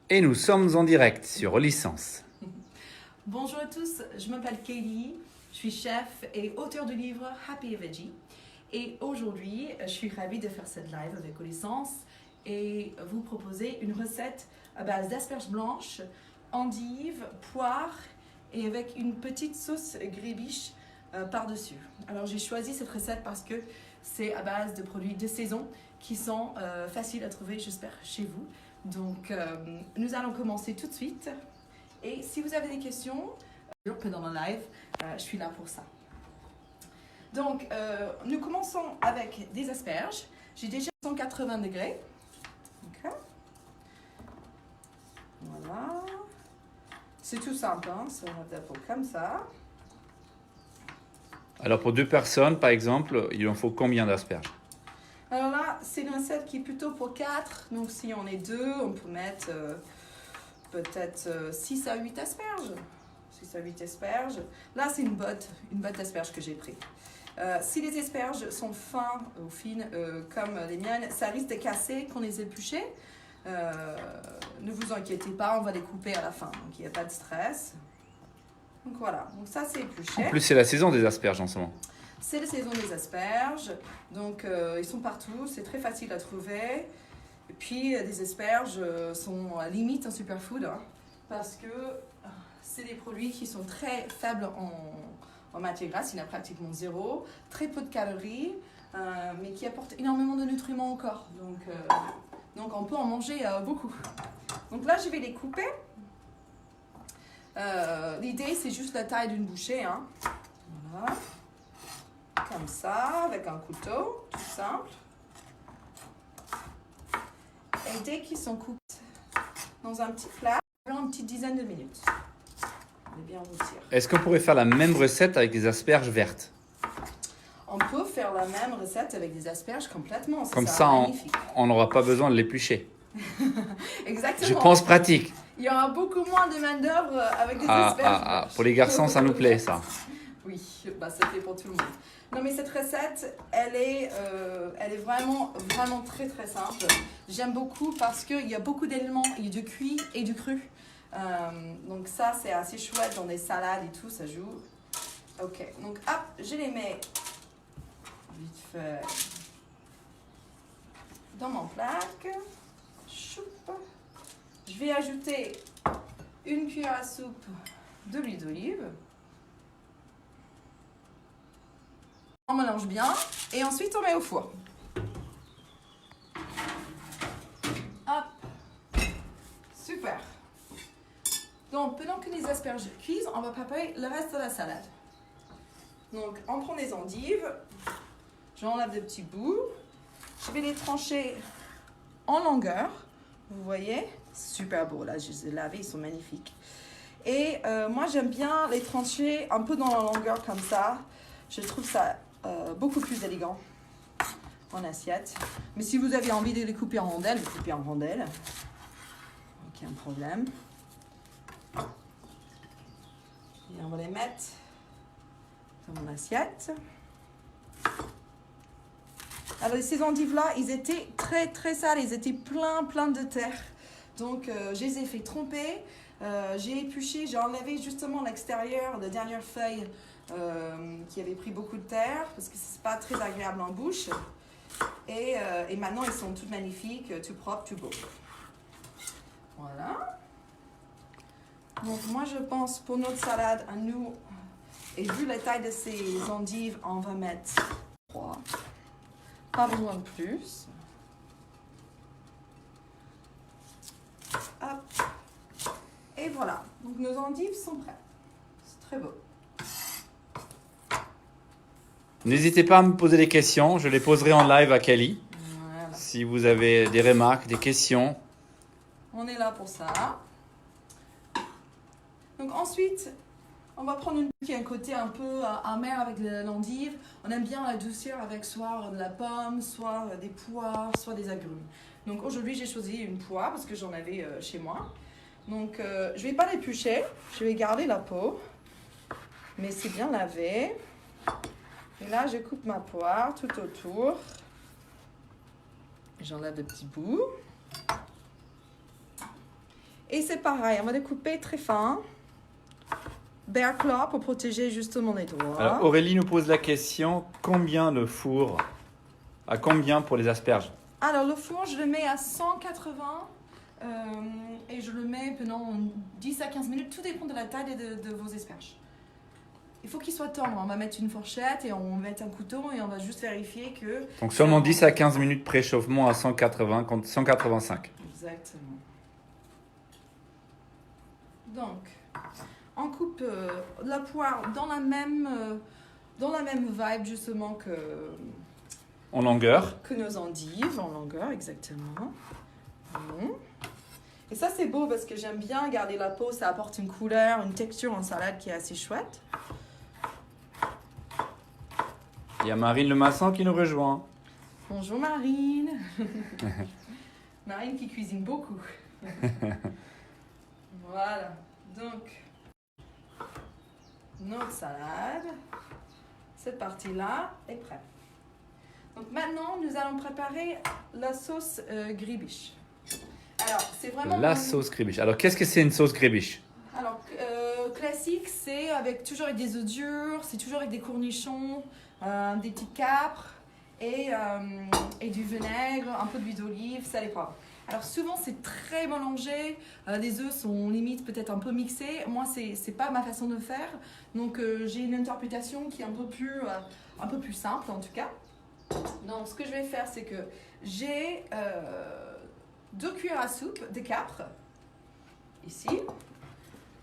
Et nous sommes en direct sur Licence. Bonjour à tous, je m'appelle Kelly, je suis chef et auteur du livre Happy Veggie. Et aujourd'hui, je suis ravie de faire cette live avec Licence et vous proposer une recette à base d'asperges blanches, endives, poires et avec une petite sauce grébiche par-dessus. Alors j'ai choisi cette recette parce que c'est à base de produits de saison qui sont faciles à trouver, j'espère, chez vous. Donc nous allons commencer tout de suite. Et si vous avez des questions, pendant le live, je suis là pour ça. Donc, nous commençons avec des asperges. J'ai déjà 180 degrés. Okay. Voilà. C'est tout simple, hein? Ça va être comme ça. Alors pour 2 personnes, par exemple, il en faut combien d'asperges? Alors là, c'est une recette qui est plutôt pour 4. Donc si on est 2, on peut mettre peut-être 6 à 8 asperges. 6 à 8 asperges. Là, c'est une botte d'asperges que j'ai pris. Si les asperges sont fins ou fines comme les miennes, ça risque de casser quand les épluchez. Ne vous inquiétez pas, on va les couper à la fin. Donc il n'y a pas de stress. Donc voilà, donc ça c'est épluché. En plus, c'est la saison des asperges en ce moment. C'est la saison des asperges, donc ils sont partout, c'est très facile à trouver. Et puis les asperges sont à limite un superfood hein, parce que c'est des produits qui sont très faibles en matière grasse, il y en a pratiquement zéro, très peu de calories, mais qui apportent énormément de nutriments au corps. Donc on peut en manger beaucoup. Donc là je vais les couper. L'idée c'est juste la taille d'une bouchée. Hein. Voilà. Comme ça, avec un couteau, tout simple. Et dès qu'ils sont coupés dans un petit plat, une petite dizaine de minutes. On est bien rôtir. Est-ce qu'on pourrait faire la même recette avec des asperges vertes? On peut faire la même recette avec des asperges complètement. Comme ça, on n'aura pas besoin de l'éplucher. Exactement. Je pense pratique. Il y aura beaucoup moins de main-d'œuvre avec des asperges. Pour les garçons, ça nous plaît, ça. Oui, bah, ça fait pour tout le monde. Non, mais cette recette, elle est vraiment très très simple. J'aime beaucoup parce qu'il y a beaucoup d'éléments. Il y a du cuit et du cru. Donc ça, c'est assez chouette dans des salades et tout, ça joue. Ok, donc hop, je les mets vite fait dans mon plaque. Choup. Je vais ajouter une cuillère à soupe de l'huile d'olive. On mélange bien et ensuite on met au four. Hop. Super. Donc pendant que les asperges cuisent, on va préparer le reste de la salade. Donc on prend des endives, j'enlève des petits bouts, je vais les trancher en longueur, vous voyez, super beau là, je les ai lavés, ils sont magnifiques. Et moi j'aime bien les trancher un peu dans la longueur comme ça, je trouve ça beaucoup plus élégant en assiette. Mais si vous avez envie de les couper en rondelles, vous coupez en rondelles. Aucun problème. Et on va les mettre dans mon assiette. Alors ces endives-là, ils étaient très très sales, ils étaient plein de terre. Donc je les ai fait tremper, j'ai épluché, j'ai enlevé justement l'extérieur, la dernière feuille qui avait pris beaucoup de terre parce que c'est pas très agréable en bouche. Et maintenant ils sont tout magnifiques, tout propres, tout beaux. Voilà. Donc moi je pense pour notre salade à nous, et vu la taille de ces endives, on va mettre 3. Pas besoin de plus. Hop. Et voilà. Donc nos endives sont prêtes. C'est très beau. N'hésitez pas à me poser des questions. Je les poserai en live à Kelly. Voilà. Si vous avez des remarques, des questions. On est là pour ça. Donc ensuite, on va prendre une qui a un côté un peu amer avec l'endive. On aime bien la douceur avec soit de la pomme, soit des poires, soit des agrumes. Donc aujourd'hui, j'ai choisi une poire parce que j'en avais chez moi. Donc je ne vais pas l'éplucher, je vais garder la peau. Mais c'est bien lavé. Et là, je coupe ma poire tout autour. J'enlève des petits bouts. Et c'est pareil, on va découper très fin. Bear claw pour protéger justement les doigts. Alors Aurélie nous pose la question, combien le four? À combien pour les asperges? Alors le four, je le mets à 180 et je le mets pendant 10 à 15 minutes. Tout dépend de la taille de vos asperges. Il faut qu'il soit tendre. On va mettre une fourchette et on va mettre un couteau et on va juste vérifier que... Donc seulement 10 à 15 minutes préchauffement à 180 contre 185. Exactement. Donc, on coupe la poire dans la même vibe justement En longueur. que nos endives, en longueur, exactement. Et ça, c'est beau parce que j'aime bien garder la peau. Ça apporte une couleur, une texture en salade qui est assez chouette. Il y a Marine Le Masson qui nous rejoint. Bonjour Marine. Marine qui cuisine beaucoup. Voilà. Donc, notre salade, cette partie-là est prête. Donc maintenant, nous allons préparer la sauce gribiche. Alors, c'est vraiment... La sauce gribiche. Alors, qu'est-ce que c'est une sauce gribiche? Alors, classique, c'est toujours avec des œufs durs, c'est toujours avec des cornichons, des petits capres et du vinaigre, un peu d'huile d'olive, sel et poivre. Alors souvent c'est très mélangé, les œufs sont limite peut-être un peu mixés. Moi c'est pas ma façon de faire, donc j'ai une interprétation qui est un peu plus simple en tout cas. Donc ce que je vais faire c'est que j'ai 2 cuillères à soupe de capres ici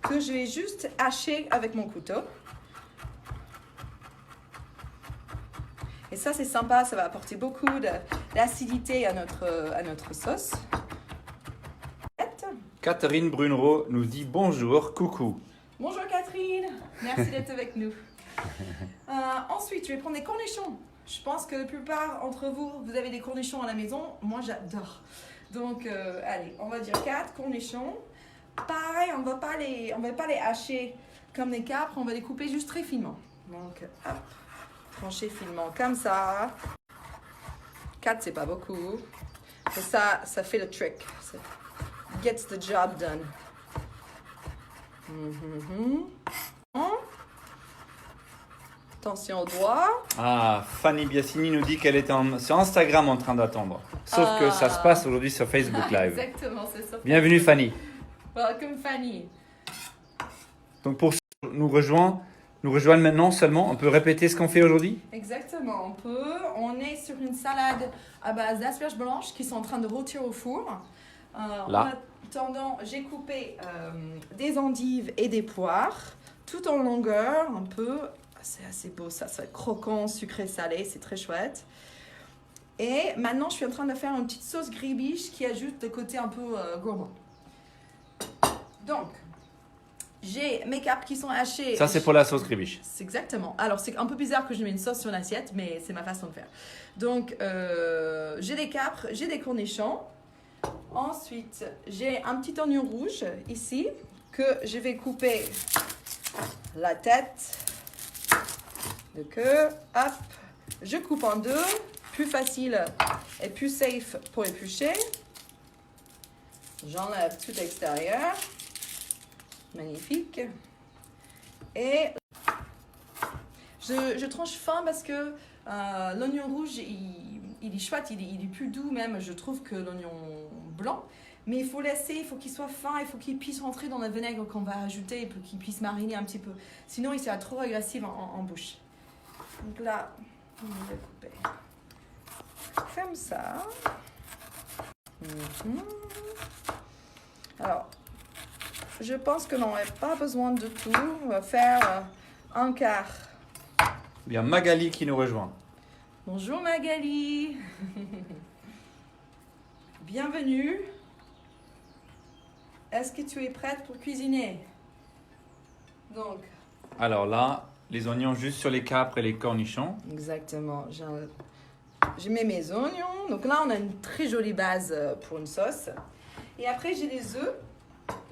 que je vais juste hacher avec mon couteau. Et ça, c'est sympa, ça va apporter beaucoup d'acidité à notre sauce. Catherine Brunereau nous dit bonjour, coucou. Bonjour Catherine, merci d'être avec nous. Ensuite, je vais prendre des cornichons. Je pense que la plupart d'entre vous, vous avez des cornichons à la maison. Moi, j'adore. Donc, allez, on va dire 4 cornichons. Pareil, on ne va pas les hacher comme des capres, on va les couper juste très finement. Donc, hop. Trancher finement comme ça. 4, c'est pas beaucoup. Mais ça fait le trick. Ça gets the job done. Attention aux doigts. Ah, Fanny Biassini nous dit qu'elle est sur Instagram en train d'attendre. Sauf que ça se passe aujourd'hui sur Facebook Live. Exactement, c'est ça. Bienvenue Fanny. Welcome Fanny. Donc pour ceux qui nous rejoignent maintenant seulement, on peut répéter ce qu'on fait aujourd'hui? Exactement, on est sur une salade à base d'asperges blanches qui sont en train de rôtir au four. Là. En attendant, j'ai coupé des endives et des poires, tout en longueur, un peu. C'est assez beau, ça va être croquant, sucré, salé, c'est très chouette. Et maintenant, je suis en train de faire une petite sauce gribiche qui ajoute le côté un peu gourmand. Donc, j'ai mes capres qui sont hachés. Ça, c'est pour la sauce gribiche. C'est exactement. Alors, c'est un peu bizarre que je mette une sauce sur une assiette, mais c'est ma façon de faire. Donc, j'ai des capres, j'ai des cornichons. Ensuite, j'ai un petit oignon rouge ici que je vais couper la tête de queue. Hop, je coupe en deux. Plus facile et plus safe pour éplucher. J'enlève tout l'extérieur. Magnifique. Et je tranche fin parce que l'oignon rouge, il est chouette, il est plus doux même, je trouve, que l'oignon blanc. Mais il faut laisser, il faut qu'il soit fin, il faut qu'il puisse rentrer dans le vinaigre qu'on va ajouter pour qu'il puisse mariner un petit peu. Sinon, il sera trop agressif en bouche. Donc là, on va couper comme ça. Alors, je pense que l'on n'a pas besoin de tout. On va faire un quart. Il y a Magali qui nous rejoint. Bonjour Magali. Bienvenue. Est-ce que tu es prête pour cuisiner? Donc. Alors là, les oignons juste sur les capres et les cornichons. Exactement. Je mets mes oignons. Donc là, on a une très jolie base pour une sauce. Et après, j'ai les œufs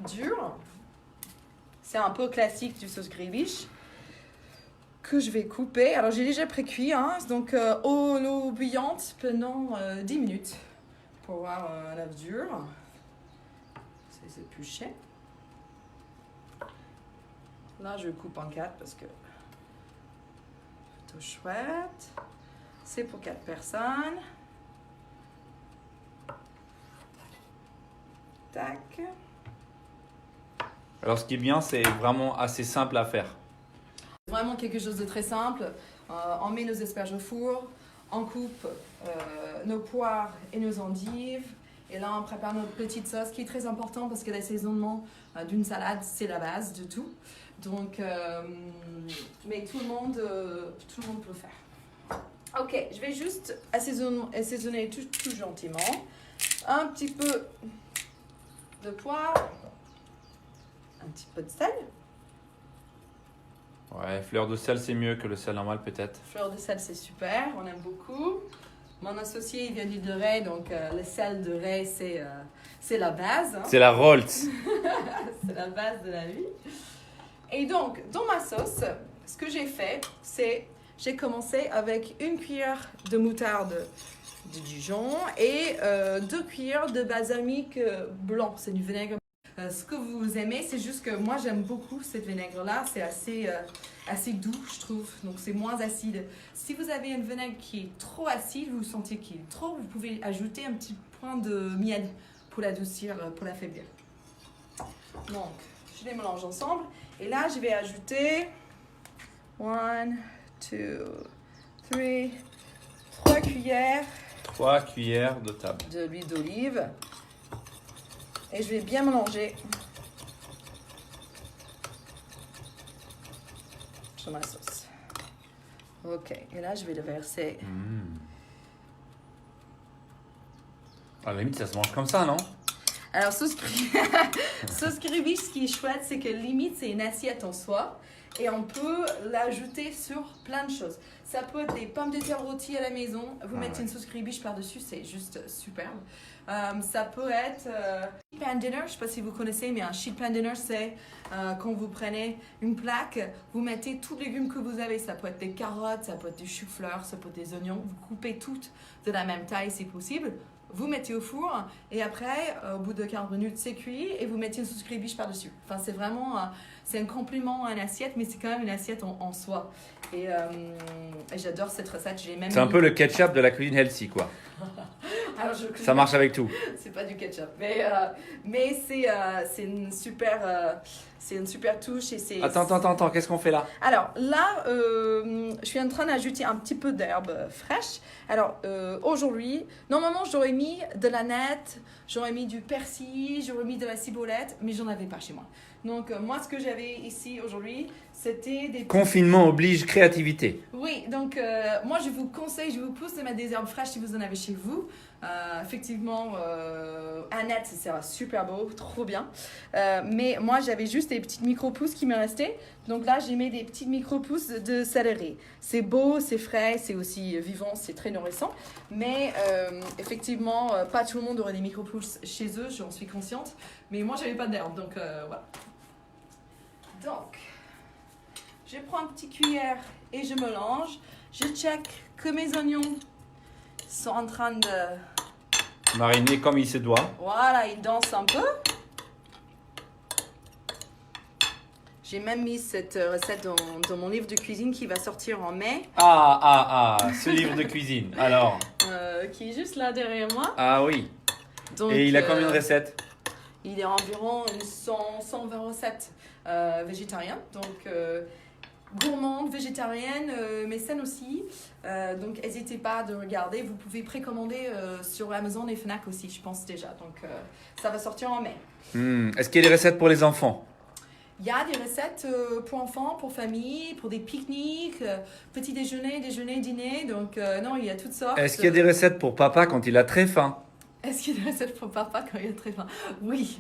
durs. C'est un peu classique du sauce gribiche que je vais couper. Alors, j'ai déjà pré-cuit. Donc, l'eau bouillante pendant 10 minutes pour avoir un œuf dur. C'est éplucher. Là, je coupe en 4 parce que plutôt chouette. C'est pour 4 personnes. Tac. Alors, ce qui est bien, c'est vraiment assez simple à faire. Vraiment quelque chose de très simple. On met nos asperges au four, on coupe nos poires et nos endives. Et là, on prépare notre petite sauce qui est très important parce que l'assaisonnement d'une salade, c'est la base de tout. Donc, mais tout le monde peut le faire. Ok, je vais juste assaisonner tout gentiment. Un petit peu de poivre, un petit peu de sel. Ouais, fleur de sel, c'est mieux que le sel normal peut-être. Fleur de sel, c'est super, on aime beaucoup. Mon associé, il vient d'huile de raie, donc le sel de raie, c'est la base. Hein. C'est la Rolls. C'est la base de la vie. Et donc, dans ma sauce, ce que j'ai fait, c'est j'ai commencé avec 1 cuillère de moutarde de Dijon et 2 cuillères de balsamique blanc. C'est du vinaigre. Ce que vous aimez, c'est juste que moi, j'aime beaucoup ce vinaigre-là. C'est assez doux, je trouve. Donc, c'est moins acide. Si vous avez un vinaigre qui est trop acide, vous sentez qu'il est trop, vous pouvez ajouter un petit point de miel pour l'adoucir, pour l'affaiblir. Donc, je les mélange ensemble. Et là, je vais ajouter 1, 2, 3 cuillères. 3 cuillères de table. De l'huile d'olive. Et je vais bien mélanger sur ma sauce. Ok, et là, je vais le verser. À la limite, ça se mange comme ça, non? Alors, sauce Kribiche, ce qui est chouette, c'est que limite, c'est une assiette en soi. Et on peut l'ajouter sur plein de choses. Ça peut être des pommes de terre rôties à la maison. Vous mettez une sauce Kribiche par-dessus, c'est juste superbe. Ça peut être sheet pan dinner. Je ne sais pas si vous connaissez, mais un sheet pan dinner, c'est quand vous prenez une plaque, vous mettez tous les légumes que vous avez. Ça peut être des carottes, ça peut être du chou-fleur, ça peut être des oignons. Vous coupez toutes de la même taille si possible. Vous mettez au four et après, au bout de 40 minutes, c'est cuit et vous mettez une sauce Kribiche par-dessus. Enfin, c'est vraiment, c'est un complément à une assiette, mais c'est quand même une assiette en soi. Et j'adore cette recette. C'est un peu le ketchup de la cuisine healthy, quoi. Alors, Ça marche avec tout. C'est pas du ketchup, mais c'est une super touche et c'est. Attends, qu'est-ce qu'on fait là? Alors là, je suis en train d'ajouter un petit peu d'herbe fraîche. Alors aujourd'hui, normalement j'aurais mis de la nette, j'aurais mis du persil, j'aurais mis de la ciboulette, mais j'en avais pas chez moi. Donc moi ce que j'avais ici aujourd'hui, c'était des... Confinement oblige créativité. Oui, donc moi je vous conseille, je vous pousse de mettre des herbes fraîches si vous en avez chez vous. Effectivement, Annette, ça va super beau, trop bien. Mais moi j'avais juste des petites micro-pousses qui me restaient. Donc là j'ai mis des petites micro-pousses de céleri. C'est beau, c'est frais, c'est aussi vivant, c'est très nourrissant. Mais effectivement, pas tout le monde aurait des micro-pousses chez eux, j'en suis consciente. Mais moi j'avais pas d'herbe, donc voilà. Donc, je prends une petite cuillère et je mélange. Je check que mes oignons sont en train de... Mariner comme il se doit. Voilà, ils dansent un peu. J'ai même mis cette recette dans mon livre de cuisine qui va sortir en mai. Ce livre de cuisine. Alors. Qui est juste là derrière moi. Ah oui. Donc, et il a combien de recettes? Il est environ 120 recettes végétariennes. Donc, gourmande, végétarienne, mais saine aussi. Donc, n'hésitez pas de regarder. Vous pouvez précommander sur Amazon et Fnac aussi, je pense déjà. Donc, ça va sortir en mai. Est-ce qu'il y a des recettes pour les enfants? Il y a des recettes pour enfants, pour famille, pour des pique-niques, petit déjeuner, dîner. Donc, non, il y a toutes sortes. Est-ce qu'il y a des recettes pour papa quand il a très faim? Est-ce qu'il y a des recettes pour papa quand il a très faim? Oui.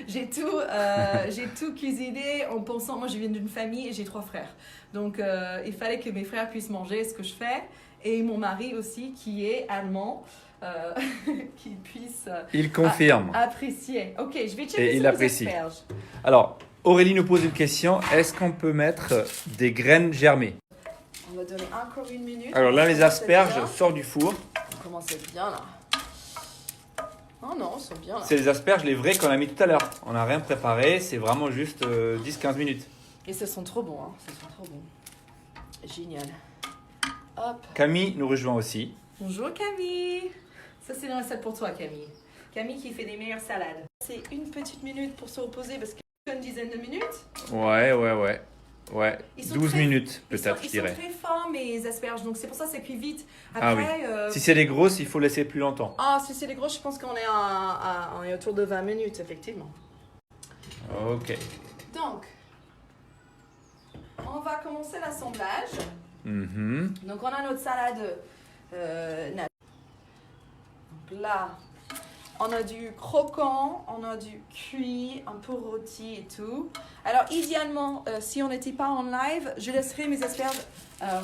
J'ai tout cuisiné en pensant... Moi, je viens d'une famille et j'ai 3 frères. Donc, il fallait que mes frères puissent manger ce que je fais. Et mon mari aussi, qui est allemand, qui puisse... Il confirme. Apprécier. Ok, je vais checker et sur il les apprécie. asperges. Alors, Aurélie nous pose une question. Est-ce qu'on peut mettre des graines germées? On va donner encore 1 minute. Alors là, les asperges bien. sortent du four. On commence bien là. Oh non, ils sont bien là. C'est les asperges, les vrais qu'on a mis tout à l'heure. On n'a rien préparé, c'est vraiment juste 10-15 minutes. Et ce sont trop bons, hein. Ce sont trop bons. Génial. Hop. Camille nous rejoint aussi. Bonjour Camille. Ça c'est une recette pour toi Camille. Camille qui fait des meilleures salades. C'est une petite minute pour se reposer parce que c'est une dizaine de minutes. Ouais, Ils sont 12 très- minute peut-être, je Ils dirais. sont très forts mes asperges, donc c'est pour ça que ça cuit vite. Ah Après, Si c'est les grosses, il faut laisser plus longtemps. si c'est les grosses, je pense qu'on est, on est autour de 20 minutes, effectivement. Ok. Donc, on va commencer l'assemblage. Mhm. Donc, on a notre salade nature. Donc là, on a du croquant, on a du cuit, un peu rôti et tout. Alors, idéalement, si on n'était pas en live, je laisserai mes asperges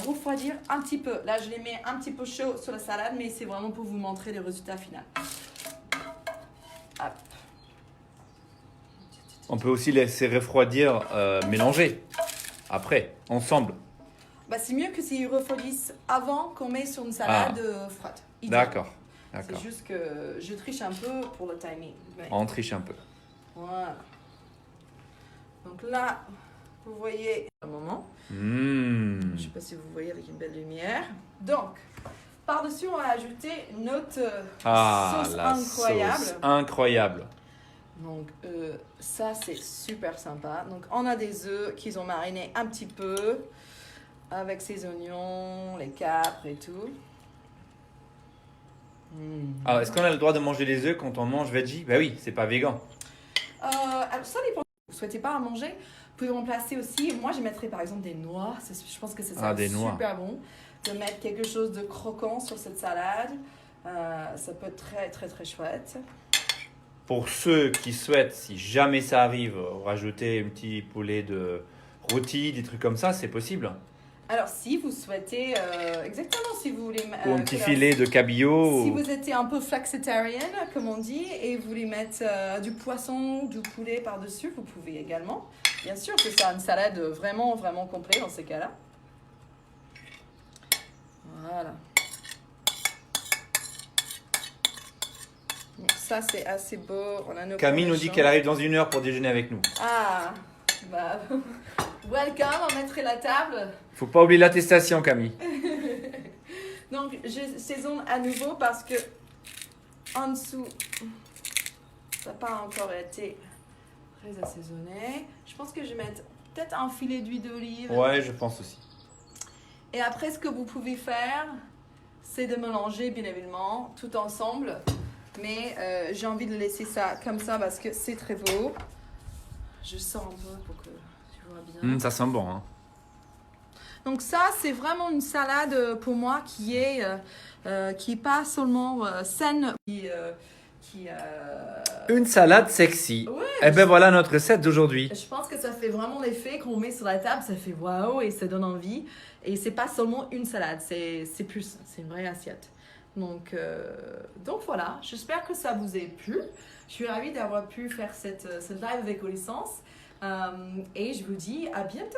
refroidir un petit peu. Là, je les mets un petit peu chaud sur la salade, mais c'est vraiment pour vous montrer le résultat final. Hop. On peut aussi laisser refroidir, mélanger. Après, ensemble. Bah, c'est mieux que s'ils refroidissent avant qu'on met sur une salade froide. Idéalement. D'accord. C'est juste que je triche un peu pour le timing. Mais On triche un peu. voilà. Donc là, vous voyez un moment. Mmh. Je ne sais pas si vous voyez avec une belle lumière. Donc, par-dessus, on va ajouter notre sauce la incroyable. sauce incroyable. Donc, ça, c'est super sympa. Donc, on a des œufs qu'ils ont marinés un petit peu avec ces oignons, les capres et tout. Alors, est-ce qu'on a le droit de manger les œufs quand on mange veggie? Bah oui, c'est pas vegan. Alors, ça dépend. Si vous ne souhaitez pas en manger, vous pouvez remplacer aussi. Moi, je mettrais par exemple des noix. Je pense que c'est ça des noix. super bon. De mettre quelque chose de croquant sur cette salade. Ça peut être très, très, très chouette. Pour ceux qui souhaitent, si jamais ça arrive, rajouter un petit poulet de rôti, des trucs comme ça, c'est possible. Alors, si vous souhaitez, exactement, si vous voulez... Ou un petit filet de cabillaud. Si vous êtes un peu flexitarian, comme on dit, et vous voulez mettre du poisson ou du poulet par-dessus, vous pouvez également. Bien sûr, c'est ça, une salade vraiment, vraiment complète dans ces cas-là. Voilà. Donc ça, c'est assez beau. On a nos Camille nous dit cornichons. qu'elle arrive dans 1 heure pour déjeuner avec nous. Ah, bah, welcome, on mettrait la table. Faut pas oublier l'attestation, Camille. Donc, je saisonne à nouveau parce que en dessous, ça n'a pas encore été très assaisonné. Je pense que je vais mettre peut-être un filet d'huile d'olive. Ouais, je pense aussi. Et après, ce que vous pouvez faire, c'est de mélanger, bien évidemment, tout ensemble. Mais j'ai envie de laisser ça comme ça parce que c'est très beau. Je sors un peu pour que tu vois bien. Ça sent bon, hein. Donc ça, c'est vraiment une salade pour moi qui est pas seulement saine, Une salade sexy. Ouais, Eh ben voilà notre recette d'aujourd'hui. je pense que ça fait vraiment l'effet qu'on met sur la table, ça fait waouh et ça donne envie. Et c'est pas seulement une salade, c'est plus, c'est une vraie assiette. Donc voilà, j'espère que ça vous a plu. Je suis ravie d'avoir pu faire cette live avec Connaissance. Et je vous dis à bientôt.